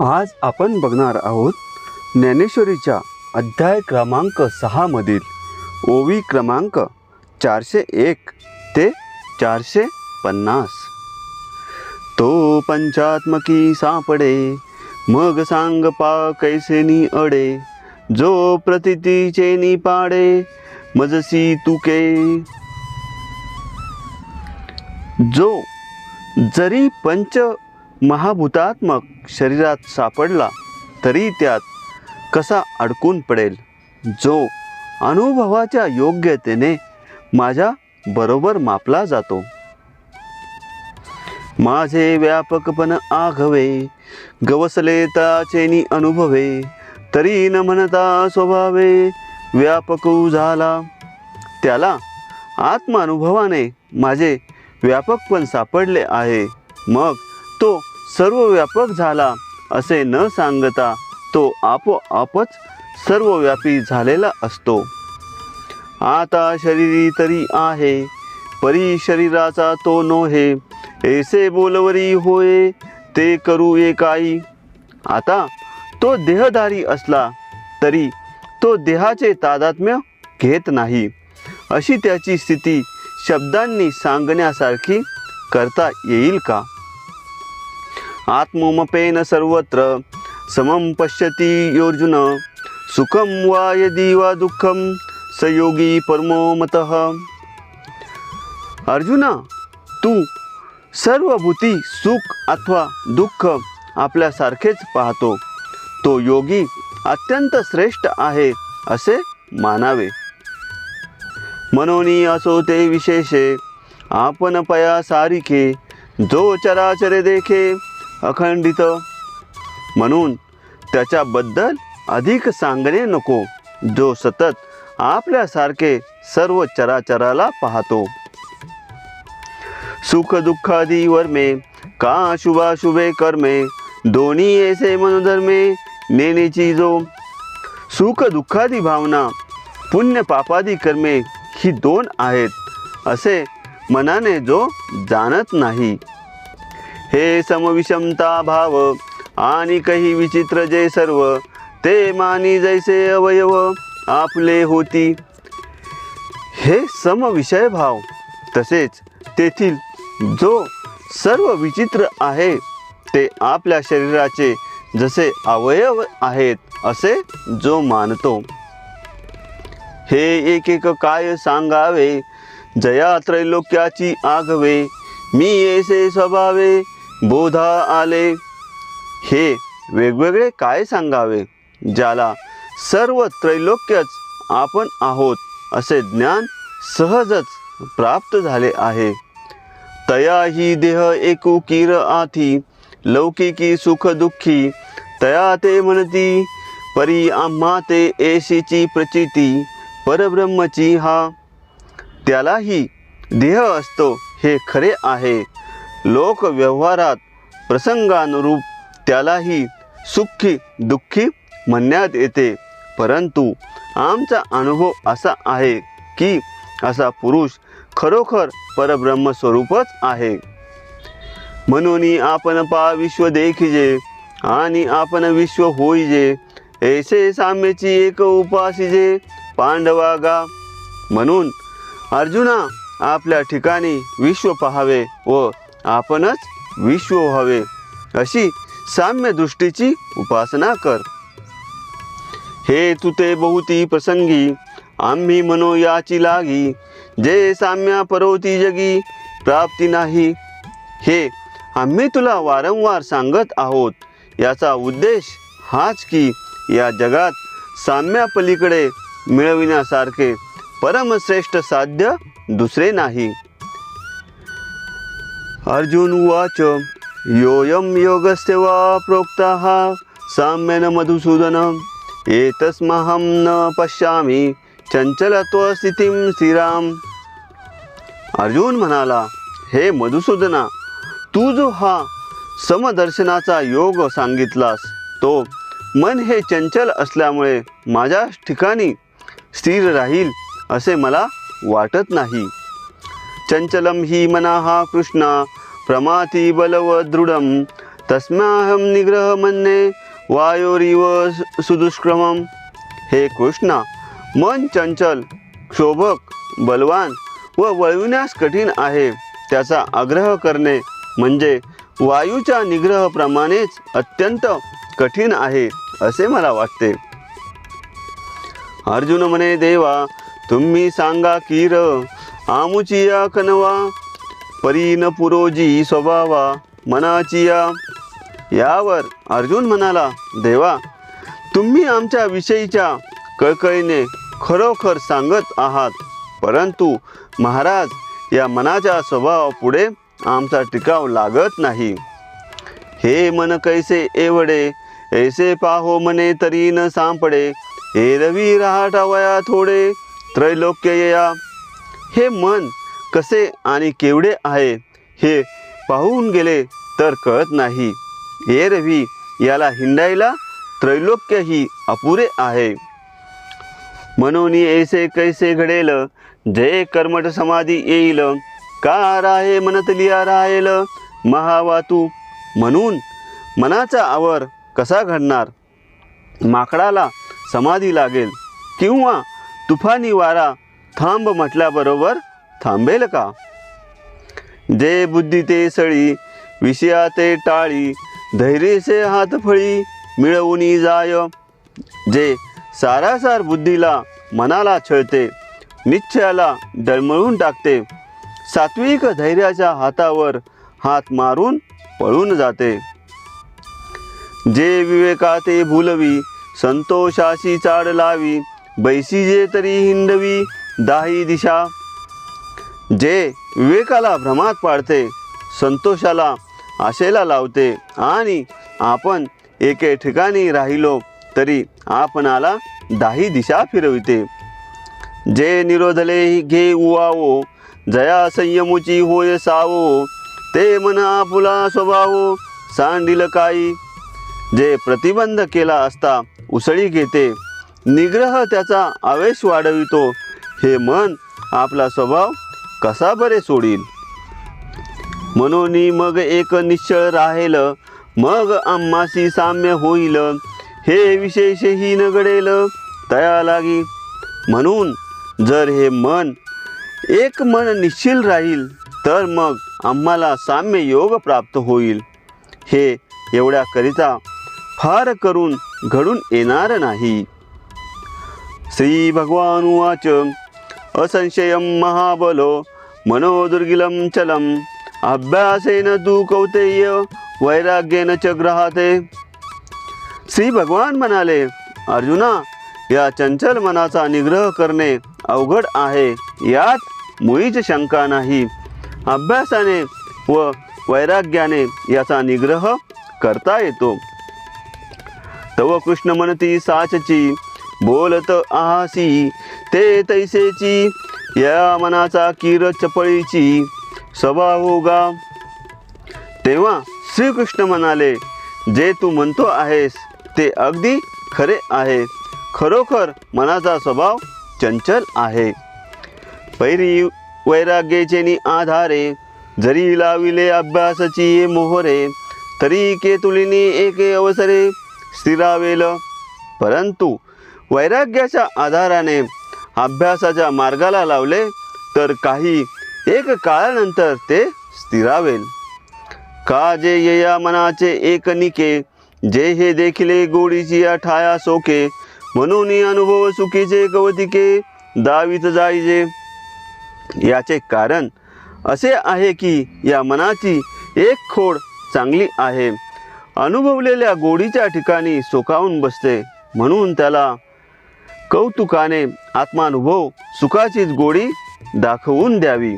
आज आपण बघणार आहोत ज्ञानेश्वरीच्या अध्याय क्रमांक 6 मधील ओवी क्रमांक 401 ते 450। तो पंचात्मकी सापडे मग सांग पा कैसेनी अडे, जो प्रतितीचे नि पाडे मजसी तुके। जो जरी पंच महाभूतात्मक शरीरात सापडला तरी त्यात कसा अडकून पडेल, जो अनुभवाच्या योग्यतेने माझ्या बरोबर मापला जातो। माझे व्यापकपण आघवे गवसले ताचेनी अनुभवे, तरी न म्हणता स्वभावे व्यापक झाला। त्याला आत्मानुभवाने माझे व्यापकपण सापडले आहे, मग तो सर्व व्यापक झाला असे न सांगता तो आपोआपच सर्वव्यापी झालेला असतो। आता शरीरी तरी आहे परी शरीराचा तो नोहे, ऐसे बोलवरी होय ते करू एकाई। आता तो देहधारी असला तरी तो देहाचे तादात्म्य घेत नाही, अशी त्याची स्थिती शब्दांनी सांगण्यासारखी करता येईल का? आत्मोमपेन सर्वत्र समं पश्यति योर्जुन, सुखम वा यदि वा दुःखम सयोगी परमो मतः। अर्जुना, तू सर्व भूती सुख अथवा दुःख आपल्यासारखेच पाहतो, तो योगी अत्यंत श्रेष्ठ आहे असे मानावे। मनोनी असो ते विशेषे आपण पया सारिखे, जो चराचरे देखे अखंडित। म्हणून त्याच्याबद्दल अधिक सांगणे नको, जो सतत आपल्यासारखे सर्व चराचराला पाहतो। सुख दुःखादी वर्मे का शुभाशुभे कर्मे, दोन्ही ऐसे मनोधर्मे नेनेची जो। सुख दुःखादी भावना पुण्य पापादी कर्मे ही दोन आहेत असे मनाने जो जाणत नाही। हे समविषमता भाव आणि काही विचित्र जे सर्व, ते मानी जैसे अवयव आपले होती। हे समविषय भाव तसेच तेथील जो सर्व विचित्र आहे ते आपल्या शरीराचे जसे अवयव आहेत असे जो मानतो। हे एक एक काय सांगावे जया त्रैलोक्याची आगवे, मी ऐसे स्वभावे बोधा आले। हे वेगवेगळे काय सांगावे ज्याला सर्व त्रैलोक्यच आपण आहोत असे ज्ञान सहजच प्राप्त झाले आहे। तया ही देह एकुकीर आथी, लौकिकी सुख दुःखी तया ते म्हणती, परी आम्हा ते ऐशीची प्रचिती परब्रह्मची हा। त्यालाही देह असतो हे खरे आहे, लोक व्यवहारात प्रसंगानुरूप त्यालाही सुखी दुःखी म्हणण्यात येते, परंतु आमचा अनुभव असा आहे की असा पुरुष खरोखर परब्रह्म स्वरूपच आहे। म्हणून आपण पा विश्व देखिजे आणि आपण विश्व होईजे, ऐसे साम्यची एक उपासिजे पांडवागा। म्हणून अर्जुना, आपल्या ठिकाणी विश्व पाहावे व आपणच विश्व व्हावे अशी साम्य दृष्टीची उपासना कर। हे तुते बहुती प्रसंगी आम्ही म्हणो याची लागी, जे साम्या परोती जगी प्राप्ती नाही। हे आम्ही तुला वारंवार सांगत आहोत, याचा उद्देश हाच की या जगात साम्या पलीकडे मिळविण्यासारखे परमश्रेष्ठ साध्य दुसरे नाही। अर्जुन उवाच, योऽयं योगस्य वा प्रोक्तः साम्येन मधुसूदन, एतस्महं न पश्यामि चंचलत्वस्थितिं स्थिराम। अर्जुन म्हणाला, हे मधुसूदना, तू जो हा समदर्शनाचा योग सांगितलास तो मन हे चंचल असल्यामुळे माझ्या ठिकाणी स्थिर राहील असे मला वाटत नाही। चंचलम ही मनाः कृष्णा प्रमाती बलवदृढं, तस्माहम निग्रह मन्ये वायोरिव सुदुष्क्रमम. हे कृष्णा, मन चंचल, क्षोभक, बलवान व वळविण्यास कठीण आहे. त्याचा आग्रह करणे म्हणजे वायूच्या निग्रहाप्रमाणेच अत्यंत कठीण आहे असे मला वाटते. अर्जुन म्हणे, देवा तुम्ही सांगा कीर आमुचिया कनवा परीन पुरोजी स्वभावा मनाचिया. यावर अर्जुन म्हणाला, देवा तुम्ही आमच्या विषयीच्या कळकळीने खरोखर सांगत आहात, परंतु महाराज या मनाच्या स्वभावापुढे आमचा टिकाव लागत नाही. हे मन कैसे एवढे ऐसे पाहो मने तरी न सापडे. हे रवी रहाटा वया थोडे त्रैलोक्य या. हे मन कसे आणि केवढे आहे हे पाहून गेले तर कळत नाही. हे रवी, याला हिंडायला त्रैलोक्यही अपुरे आहे. म्हणून ऐसे कैसे घडेल जय कर्मठ समाधी येईल. का राहे मनतलिया राहेल महावातू. म्हणून मनाचा आवर कसा घडणार. माकडाला समाधी लागेल किंवा तुफानी वारा थांब म्हटल्याबरोबर थांबेल का. जे बुद्धी ते सळी विषया ते टाळी धैर्यसे हातफळी मिळवून जाय. जे सारासार बुद्धीला मनाला छळते, निश्चयाला डळमळून टाकते, सात्विक धैर्याच्या हातावर हात मारून पळून जाते. जे विवेकाते भुलवी संतोषाशी चाड लावी बैसी जे तरी हिंडवी दाही दिशा. जे विवेकाला भ्रमात पाडते, संतोषाला आशेला लावते आणि आपण एके ठिकाणी राहिलो तरी आपणाला दाही दिशा फिरविते. जे निरोधले घे उवावो जया संयमुची होय सावो ते मन आपुला स्वभावो सांडिल काही. जे प्रतिबंध केला असता उसळी घेते, निग्रह त्याचा आवेश वाढवितो, हे मन आपला स्वभाव कसा बरे सोडील. म्हणून मग एक निश्चळ राहेल मग आम्हासी साम्य होईल. हे विशेषही न घडेल तया लागी. म्हणून जर हे मन एक मन निश्चल राहील तर मग आम्हाला साम्य योग प्राप्त होईल. हे एवढ्याकरिता फार करून घडून येणार नाही. श्री भगवान उवाच असंशयम महाबलो मनोदुर्गिलम चलम अभ्यासेन तू कौतेय वैराग्येन च ग्रहाते. श्री भगवान म्हणाले, अर्जुना या चंचल मनाचा निग्रह करणे अवघड आहे, यात मुळीच शंका नाही. अभ्यासाने व वैराग्याने याचा निग्रह करता येतो. तव कृष्ण म्हणती साचची बोलत आहासी ते तैसेची या मनाचा कीर चपळीची स्वभाव होगा. तेव्हा श्रीकृष्ण म्हणाले, जे तू म्हणतो आहेस ते अगदी खरे आहे. खरोखर मनाचा स्वभाव चंचल आहे. पैरी वैराग्याचे आधारे जरी लाविले अभ्यासाची मोहरे तरी केतुलिनी एके अवसरे स्थिरावेल. परंतु वैराग्याच्या आधाराने अभ्यासाच्या मार्गाला लावले तर काही एक काळानंतर ते स्थिरावेल. का जे येया मनाचे एक निके जे हे देखिले गोडीची या ठाया सोके म्हणून अनुभव सुखीचे कवतिके दावीत जाईजे. याचे कारण असे आहे की या मनाची एक खोड चांगली आहे, अनुभवलेल्या गोडीच्या ठिकाणी सोकावून बसते, म्हणून त्याला कौतुकाने आत्मानुभव सुखाचीच गोडी दाखवून द्यावी.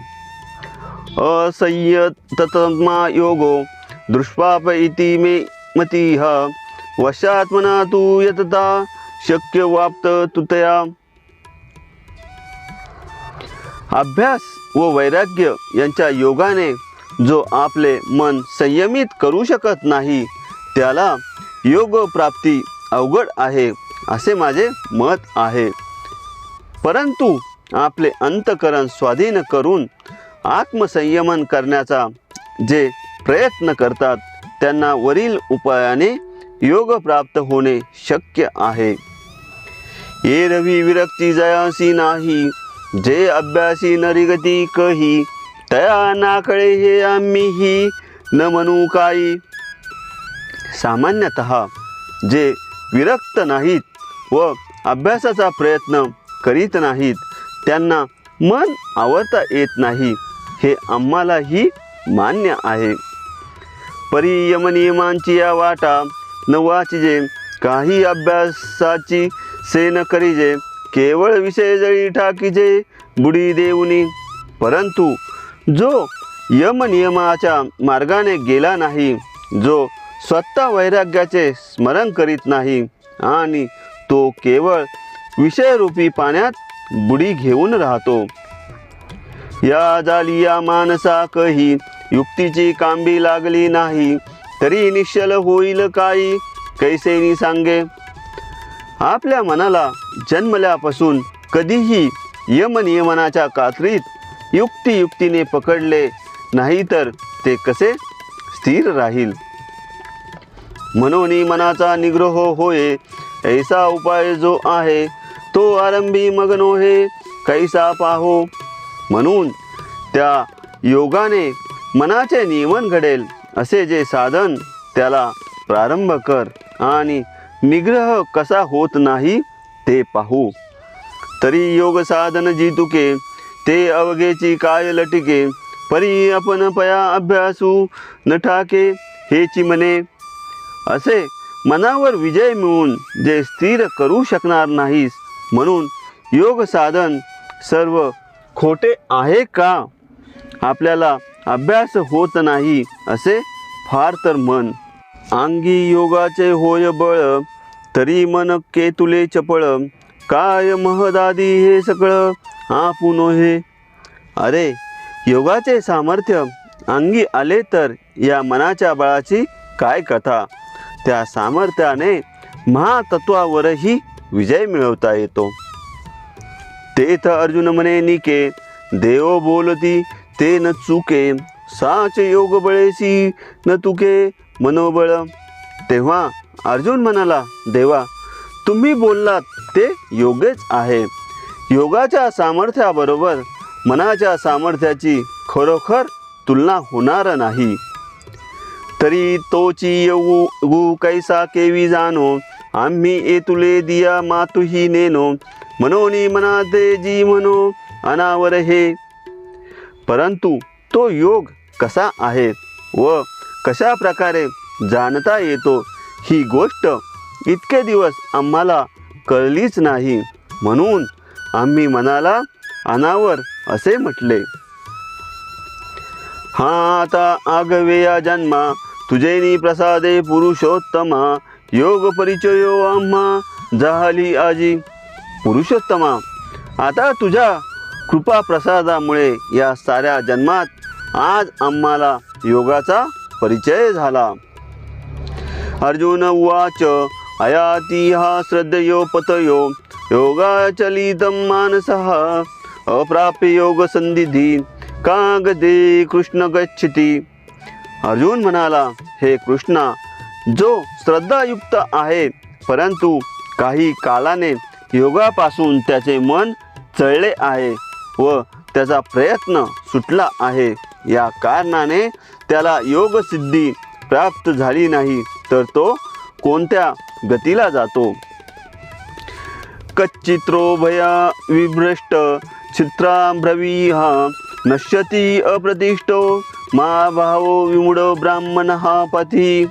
असंयततमा योगो दृष्पाप इति मे मतिः वशात्मना तू यतता शक्य वाप्त तुतया. अभ्यास व वैराग्य यांच्या योगाने जो आपले मन संयमित करू शकत नाही त्याला योग प्राप्ती अवघड आहे असे माझे मत आहे. परंतु आपले अंतःकरण स्वाधीन करून आत्मसंयमन करण्याचा जे प्रयत्न करतात त्यांना वरील उपायाने योग प्राप्त होणे शक्य आहे. एरवी विरक्ती जयासी नाही, जे अभ्यासी नरिगती कही, तया नाकळे हे आम्हीही न म्हणू काही. सामान्यतः जे विरक्त नाहीत व अभ्यासाचा प्रयत्न करीत नाहीत त्यांना मन आवरता येत नाही, हे आम्हालाही मान्य आहे. परी यमनियमांची या वाटा न वाचिजे, काही अभ्यासाची सेन करीजे, केवळ विषय जळी टाकीजे बुडी देऊनी. परंतु जो यमनियमाच्या मार्गाने गेला नाही, जो स्वतः वैराग्याचे स्मरण करीत नाही आणि तो केवळ विषयरूपी पाण्यात बुडी घेऊन राहतो. या झाली या मानसा कही, युक्तीची कांबी लागली नाही, तरी निश्चल होईल काही कैसेनी सांगे. आपल्या मनाला जन्मल्यापासून कधीही यमनियमनाच्या कात्रीत युक्तिने पकडले नाही तर ते कसे स्थिर राहील. मनोनी मनाचा निग्रह होय, ऐसा उपाय जो आहे, तो आरंभी मग नोहे कैसा पाहो. म्हणून त्या योगाने मनाचे नियमन घडेल असे जे साधन, त्याला प्रारंभ कर आणि निग्रह कसा होत नाही ते पाहू. तरी योग साधन जितुके, ते अवघेची काय लटिके, परी आपण पया अभ्यासू न ठाके हेची म्हणे. असे मनावर विजय मिळवून जे स्थिर करू शकणार नाहीस, म्हणून योग साधन सर्व खोटे आहे का. आपल्याला अभ्यास होत नाही असे फार तर मन. अंगी योगाचे होय बळ, तरी मन केतुले चपळ, काय महदादी हे सगळं आपुन हे. अरे योगाचे सामर्थ्य अंगी आले तर या मनाच्या बळाची काय कथा. त्या सामर्थ्याने महातत्वावरही विजय मिळवता येतो. तेथ अर्जुन म्हणे निके, देव बोलती ते न चुके, साच योग बळेसी न तुके मनोबळ. तेव्हा अर्जुन म्हणाला, देवा तुम्ही बोललात ते योग्यच आहे. योगाच्या सामर्थ्याबरोबर मनाच्या सामर्थ्याची खरोखर तुलना होणार नाही. तरी तोची येऊ कैसा केवी जाणो, आम्ही येतुले दिया मातुही नेनो, मनोनी मनाते जी म्हणो अनावर हे. परंतु तो योग कसा आहे व कशा प्रकारे जाणता येतो, ही गोष्ट इतके दिवस आम्हाला कळलीच नाही, म्हणून आम्ही मनाला अनावर असे म्हटले. हा आता आगवे या जन्मा, तुझेनी प्रसादे पुरुषोत्तमा, योग परिचयो आम्हा झाली आजी. पुरुषोत्तमा, आता तुझ्या कृपा प्रसादामुळे या साऱ्या जन्मात आज आम्हाला योगाचा परिचय झाला. अर्जुन उवाच अयाती हा श्रद्धयो पतयो, योगाचलितं मानसः, अप्राप्य योग संधिधी कागदे कृष्ण गच्छति. अर्जुन म्हणाला, हे कृष्णा, जो श्रद्धायुक्त आहे परंतु काही कालाने योगापासून त्याचे मन चळले आहे व त्याचा प्रयत्न सुटला आहे, या कारणाने त्याला योगसिद्धी प्राप्त झाली नाही, तर तो कोणत्या गतीला जातो. कच्चित्रो भया विभ्रष्ट चित्रांभ्रवीह, नश्यती अप्रतिष्ठो मा भावो विमूढ ब्राह्मण हा पथी.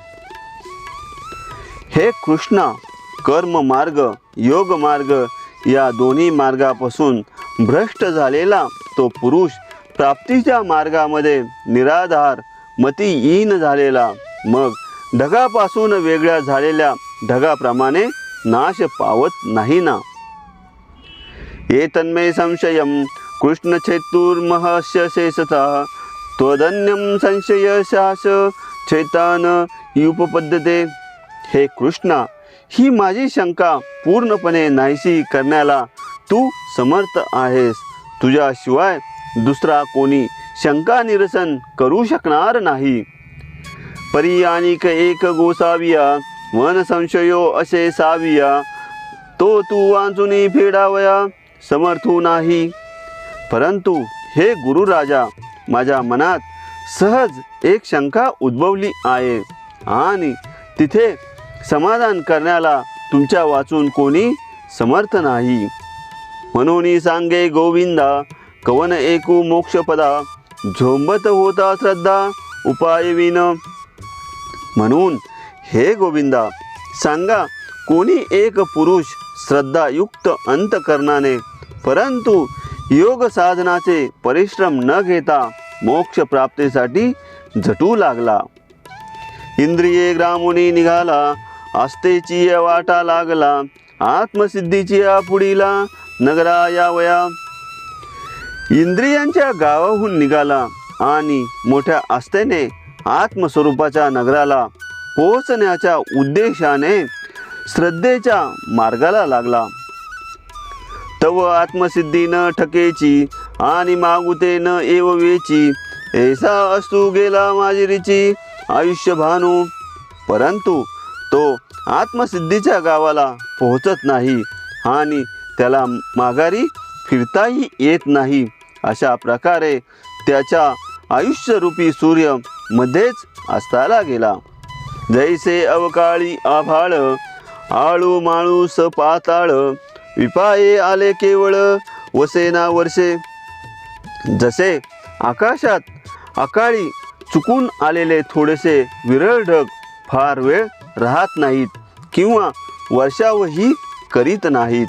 हे कृष्णा, कर्म मार्ग योग मार्ग या दोन्ही मार्गापासून भ्रष्ट झालेला तो पुरुष प्राप्तीच्या मार्गामध्ये निराधार मतिहीन झालेला, मग ढगापासून वेगळ्या झालेल्या ढगाप्रमाणे नाश पावत नाही ना. एतन्मे संशयम कृष्ण चेतुर्महस्य शेषतः, त्वदन्यम संशयशास चैतान युपपद्धते. हे कृष्णा, ही माझी शंका पूर्णपणे नाहीशी करण्याला तू समर्थ आहेस. तुझ्याशिवाय दुसरा कोणी शंका निरसन करू शकणार नाही. परी आणिक एक गोसाविया मन संशयो असे साविया तो तू वांचुनी फेडावया समर्थू नाही. परंतु हे गुरुराजा, माझ्या मनात सहज एक शंका उद्भवली आहे आणि तिथे समाधान करण्याला तुमच्या वाचून कोणी समर्थ नाही. म्हणून सांगे गोविंदा कवन एकू मोक्षपदा झोंबत होता श्रद्धा उपाय विन. म्हणून हे गोविंदा सांगा, कोणी एक पुरुष श्रद्धायुक्त अंतकरणाने परंतु योग साधनाचे परिश्रम न घेता मोक्ष प्राप्तीसाठी झटू लागला. इंद्रिये ग्रामुनी निघाला आस्थेची वाटा लागला आत्मसिद्धीची पुढीला नगरा यावया. इंद्रियांच्या गावाहून निघाला आणि मोठ्या आस्थेने आत्मस्वरूपाच्या नगराला पोहोचण्याच्या उद्देशाने श्रद्धेच्या मार्गाला लागला. तव आत्मसिद्धी न ठकेची आणि मागुते न एव वेची ऐसा असू गेला माझीरीची आयुष्य भानू. परंतु तो आत्मसिद्धीच्या गावाला पोहोचत नाही आणि त्याला माघारी फिरताही येत नाही. अशा प्रकारे त्याच्या आयुष्यरूपी सूर्य मध्येच अस्ताला गेला. जैसे अवकाळी आभाळ आळू माळू स पाताळ विपाये आले केवळ वसेना वर्षे. जसे आकाशात अकाळी चुकून आलेले थोडेसे विरळ ढग फार वेळ राहत नाहीत किंवा वर्षावही करीत नाहीत,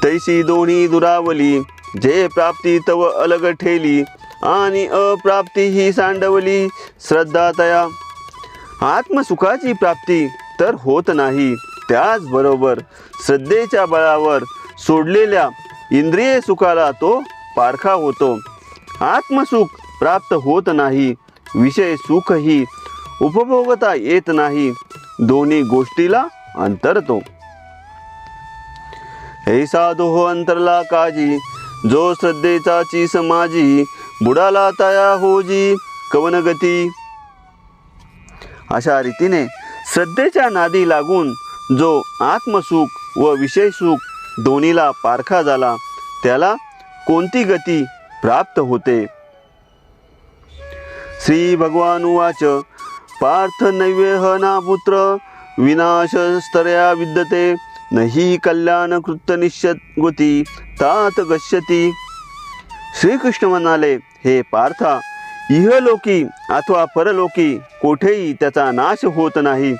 तैसी दोन्ही दुरावली जे प्राप्ती तव अलग ठेली आणि अप्राप्ती ही सांडवली श्रद्धा तया. आत्मसुखाची प्राप्ती तर होत नाही, त्याचबरोबर श्रद्धेच्या बळावर सोडलेल्या इंद्रिय सुखाला तो पारखा होतो. आत्मसुख प्राप्त होत नाही, विषय सुखही उपभोगता येत नाही, दोन्ही गोष्टीला अंतरतो. ऐसा दोह अंतरला काजी जो श्रद्धेचा चीस माझी बुडाला तया होजी कवन गती. अशा रीतीने श्रद्धेच्या नादी लागून जो आत्मसुख व विषय सुख दोन्हीला पारखा झाला त्याला कोणती गती प्राप्त होते. श्री भगवान उवाच पार्थ नैवेह ना पुत्र विनाश स्तर्या विद्यते नहि कल्याण कृत निश्चित गती तात गच्छती. श्रीकृष्ण म्हणाले, हे पार्था, इहलोकी अथवा परलोकी कोठेही त्याचा नाश होत नाही,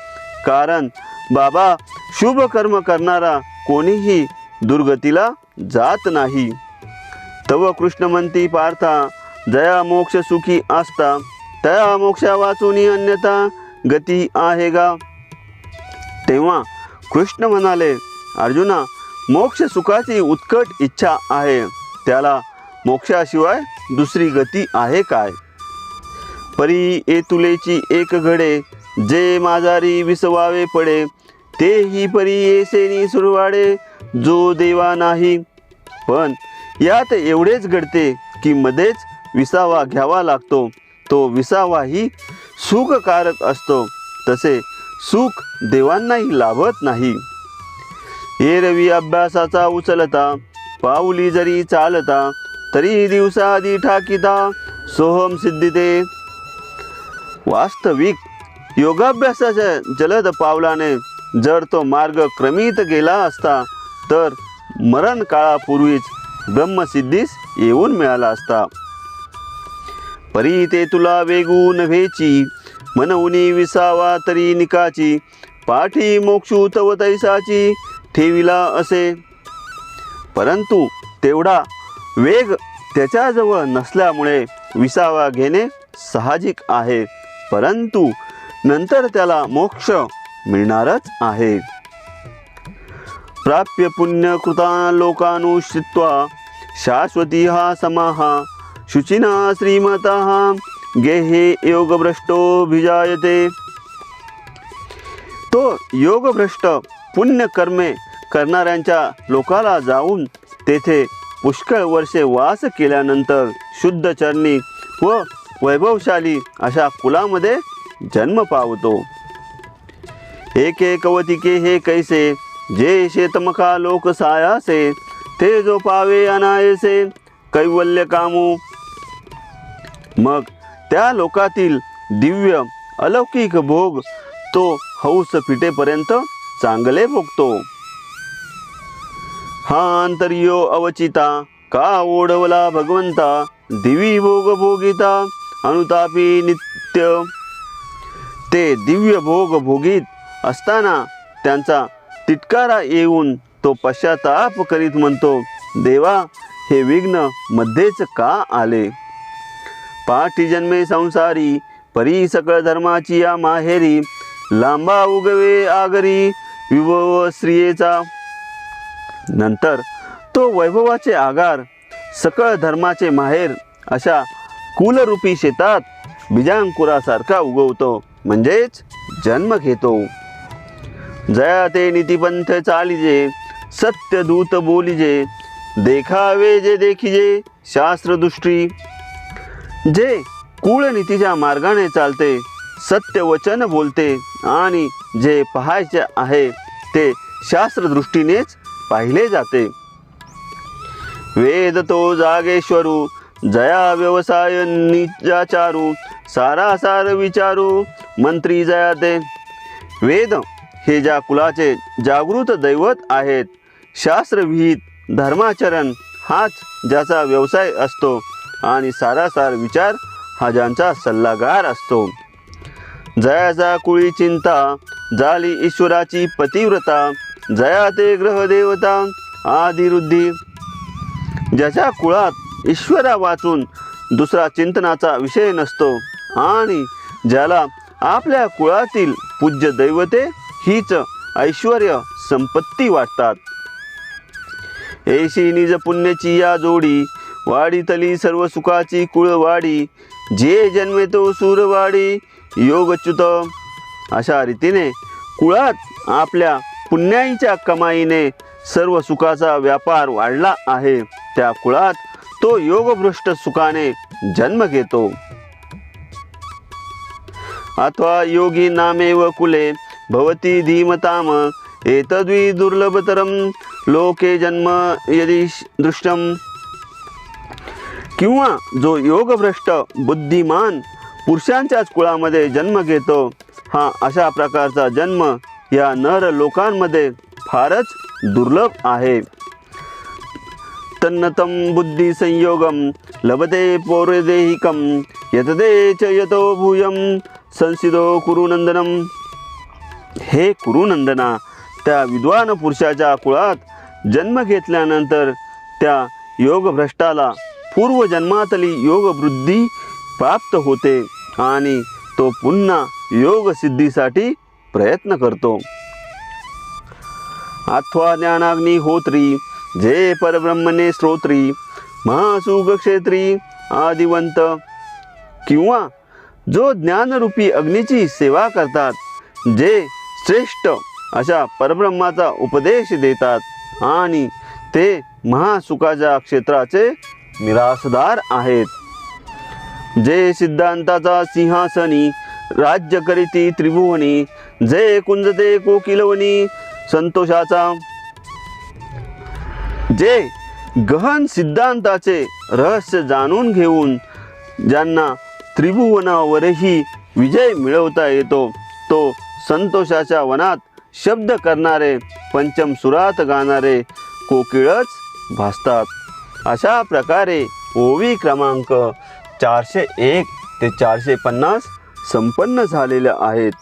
कारण बाबा शुभ कर्म करणारा कोणीही दुर्गतीला जात नाही. तव कृष्ण म्हणती पार्था, जया मोक्ष सुखी असता तया मोक्षा वाचूनी अन्यथा गती आहे गा. तेव्हा कृष्ण म्हणाले, अर्जुना, मोक्ष सुखाची उत्कट इच्छा आहे, त्याला मोक्षाशिवाय दुसरी गती आहे काय. परी एतुलेची एक घडे जे माझारी विसवावे पडे तेही परी येसेनी सुरवाडे जो देवा नाही. पण यात एवढेच घडते की मध्येच विसावा घ्यावा लागतो, तो विसावाही सुखकारक असतो, तसे सुख देवांनाही लाभत नाही. एरवी अभ्यासाचा उचलता पाऊली जरी चालता तरी दिवसाआधी ठाकिता सोहम सिद्धिते. वास्तविक योगाभ्यासाच्या जलद पावलाने जर तो मार्ग क्रमित गेला असता तर मरण काळापूर्वीच ब्रह्मसिद्धीस येऊन मिळाला असता. परी ते तुला वेगू नव्हेची मनवुनी विसावा तरी निकाची पाठी मोक्षू तव तैसाची ठेविला असे. परंतु तेवढा वेग त्याच्याजवळ नसल्यामुळे विसावा घेणे साहजिक आहे, परंतु नंतर त्याला मोक्ष मिळणारच आहे. प्राप्य पुण्य कृता लोकानुश्रित्वा शाश्वती हा समाहा शुचिना श्रीमता गेहे योगभ्रष्टो भिजायते. तो योगभ्रष्ट पुण्य कर्मे करणाऱ्यांच्या लोकाला जाऊन तेथे पुष्कळ वर्षे वास केल्यानंतर शुद्ध चरणी व वैभवशाली अशा कुलामध्ये जन्म पावतो. एके कवतिके हे कैसे जे शेतमखा लोक सायासे, ते जो पावे अनायसे कैवल्य कामू. मग त्या लोकातील दिव्य अलौकिक भोग तो हौस फिटेपर्यंत चांगले भोगतो. हा अंतर्यो अवचिता का ओढवला भगवंता, दिवी भोग भोगिता अनुतापी नित्य. ते दिव्य भोग भोगीत असताना त्यांचा तिटकारा येऊन तो पश्चाताप करीत म्हणतो, देवा हे विघ्न मध्येच का आले. पाठी जन्मे संसारी परी सकळ धर्माची या माहेरी, लांबा उगवे आगरी विभव स्त्रियेचा. नंतर तो वैभवाचे आगार सकळ धर्माचे माहेर अशा कुलरूपी शेतात बीजांकुरासारखा उगवतो, म्हणजेच जन्म घेतो. जया ते नीतिपंथ चालिजे सत्य दूत बोलिजे, देखावे जे देखिजे शास्त्रदृष्टी. जे कुळनीतीच्या मार्गाने चालते, सत्य वचन बोलते आणि जे पाहायचे आहे ते शास्त्रदृष्टीनेच पाहिले जाते. वेद तो जागेश्वरू जया व्यवसाय निजाचारू, सारासार विचारू मंत्री जया ते. वेद हे ज्या कुलाचे जागृत दैवत आहेत, शास्त्रविहित धर्माचरण हाच ज्याचा व्यवसाय असतो आणि सारासार विचार हा ज्यांचा सल्लागार असतो. जयाचा कुळी चिंता झाली ईश्वराची पतिव्रता, जया ते ग्रहदेवता आदिरुद्धी. ज्याच्या कुळात ईश्वरा वाचून दुसरा चिंतनाचा विषय नसतो आणि ज्याला आपल्या कुळातील पूज्य दैवते हीच ऐश्वर्य संपत्ती वाटतात. ऐशी निज पुण्याची या जोडी, वाढीतली सर्व सुखाची कुळवाडी, जे जन्मे तो सूरवाडी योगच्युत. अशा रीतीने कुळात आपल्या पुण्याईच्या कमाईने सर्व सुखाचा व्यापार वाढला आहे, त्या कुळात तो योगभ्रष्ट सुखाने जन्म घेतो. अथवा योगी नामेव कुले भवती धीमताम, एतद्वि दुर्लभतरम लोके जन्म यदि दृष्टम. किंवा जो योगभ्रष्ट बुद्धिमान पुरुषांच्याच कुळामध्ये जन्म घेतो, हा अशा प्रकारचा जन्म या नर लोकांमध्ये फारच दुर्लभ आहे. तन्नतम बुद्धी संयोगम लभते पौरदेहिकम, यतदे च यतो भूयम संसिदो कुरुनंदनम. हे कुरुनंदना, त्या विद्वान पुरुषाच्या कुळात जन्म घेतल्यानंतर त्या योगभ्रष्टाला पूर्वजन्मातली योगवृद्धी प्राप्त होते आणि तो पुन्हा योगसिद्धीसाठी प्रयत्न करतो. अथवा ज्ञानाग्नी होत्री जे परब्रह्मने स्तोत्री, महासुख क्षेत्री आदिवंत. किंवा जो ज्ञानरूपी अग्नीची सेवा करतात, जे श्रेष्ठ अशा परब्रह्माचा उपदेश देतात आणि ते महासुखाच्या क्षेत्राचे मिरासदार आहेत. जे सिद्धांताचा सिंहासनी राज्य करीती त्रिभुवनी, जे कुंजते कोकिलवनी संतोषाचा. जे गहन सिद्धांताचे रहस्य जाणून घेऊन ज्यांना त्रिभुवनावरही विजय मिळवता येतो, तो संतोषाच्या वनात शब्द करणारे पंचम सुरात गाणारे कोकिळच भासतात. अशा प्रकारे ओवी क्रमांक 401 ते 450 संपन्न झालेल्या आहेत.